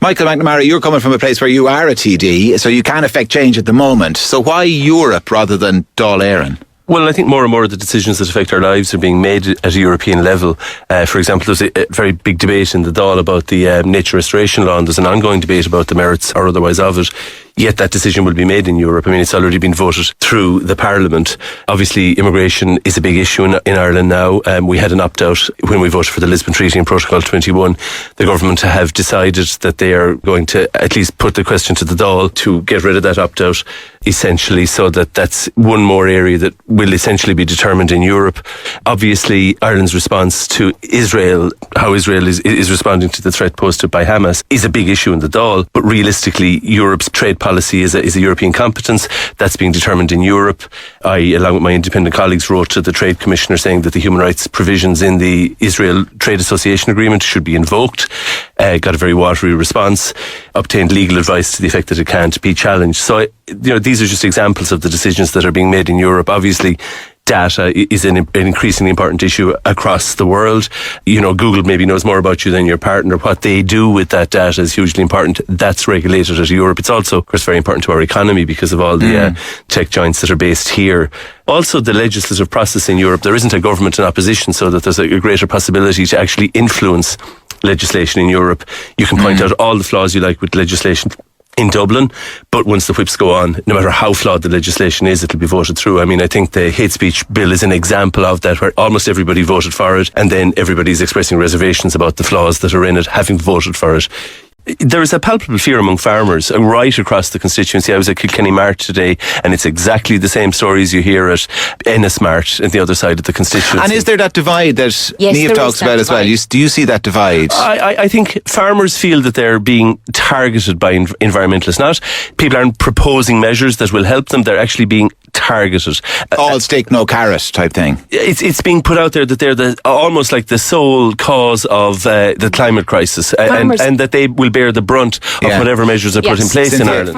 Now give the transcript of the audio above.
Michael McNamara, you're coming from a place where you are a TD, so you can affect change at the moment. So why Europe rather than Dáil Éireann? Well, I think more and more of the decisions that affect our lives are being made at a European level. For example, there's a very big debate in the Dáil about the nature restoration law, and there's an ongoing debate about the merits or otherwise of it. Yet that decision will be made in Europe. I mean, it's already been voted through the Parliament. Obviously, immigration is a big issue in Ireland now. We had an opt-out when we voted for the Lisbon Treaty in Protocol 21. The government have decided that they are going to at least put the question to the Dáil to get rid of that opt-out, essentially, so that that's one more area that will essentially be determined in Europe. Obviously, Ireland's response to Israel, how Israel is responding to the threat posed by Hamas, is a big issue in the Dáil. But realistically, Europe's trade policy is a European competence that's being determined in Europe. I, along with my independent colleagues, wrote to the Trade Commissioner saying that the human rights provisions in the Israel Trade Association Agreement should be invoked. Got a very watery response, obtained legal advice to the effect that it can't be challenged. So, these are just examples of the decisions that are being made in Europe. Obviously, data is an increasingly important issue across the world. Google maybe knows more about you than your partner. What they do with that data is hugely important. That's regulated at Europe. It's also, of course, very important to our economy because of all the tech giants that are based here. Also, the legislative process in Europe, there isn't a government in opposition, so that there's a greater possibility to actually influence legislation in Europe. You can point out all the flaws you like with legislation in Dublin, but once the whips go on, no matter how flawed the legislation is, it'll be voted through. I mean, I think the hate speech bill is an example of that, where almost everybody voted for it, and then everybody's expressing reservations about the flaws that are in it, having voted for it. There is a palpable fear among farmers right across the constituency. I was at Kilkenny Mart today, and it's exactly the same stories you hear at Ennismart at the other side of the constituency. And is there that divide that Niamh talks about as well? Do you see that divide? I think farmers feel that they're being targeted by environmentalists. People aren't proposing measures that will help them. They're actually being targeted. All stick, no carrot type thing. It's being put out there that they're almost like the sole cause of the climate crisis, and that they will bear the brunt of whatever measures are put in place in Ireland.